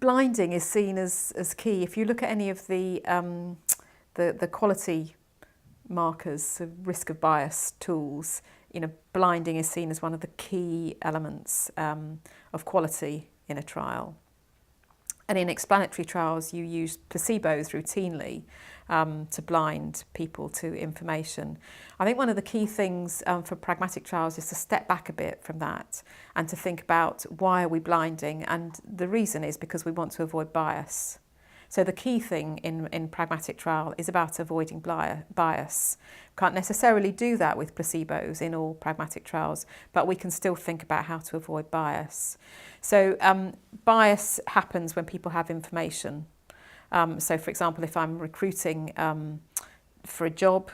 blinding is seen as key. If you look at any of the quality markers, the risk of bias tools, blinding is seen as one of the key elements of quality in a trial. And in explanatory trials, you use placebos routinely to blind people to information. I think one of the key things for pragmatic trials is to step back a bit from that and to think about why are we blinding, and the reason is because we want to avoid bias. So the key thing in pragmatic trial is about avoiding bias. Can't necessarily do that with placebos in all pragmatic trials, but we can still think about how to avoid bias. So bias happens when people have information. So for example, if I'm recruiting for a job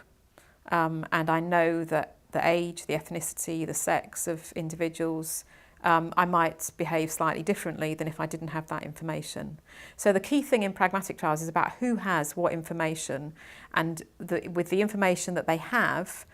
and I know that the age, the ethnicity, the sex of individuals, I might behave slightly differently than if I didn't have that information. So the key thing in pragmatic trials is about who has what information, and with the information that they have,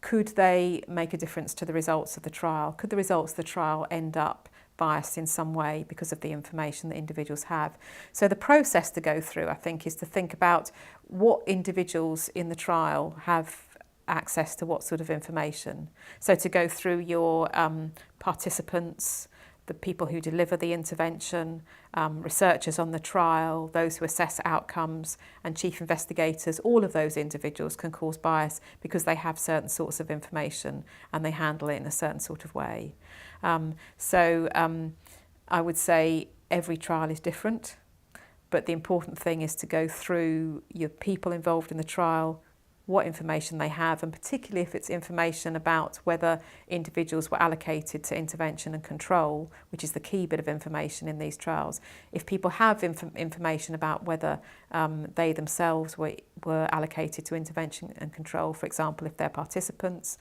could they make a difference to the results of the trial? Could the results of the trial end up biased in some way because of the information that individuals have? So the process to go through, I think, is to think about what individuals in the trial have access to what sort of information. So to go through your participants, the people who deliver the intervention, researchers on the trial, those who assess outcomes, and chief investigators, all of those individuals can cause bias because they have certain sorts of information and they handle it in a certain sort of way. I would say every trial is different, but the important thing is to go through your people involved in the trial, what information they have, and particularly if it's information about whether individuals were allocated to intervention and control, which is the key bit of information in these trials. If people have information about whether they themselves were allocated to intervention and control, for example, if they're participants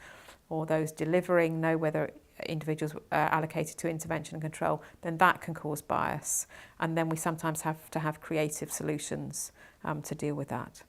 or those delivering know whether individuals are allocated to intervention and control, then that can cause bias. And then we sometimes have to have creative solutions to deal with that.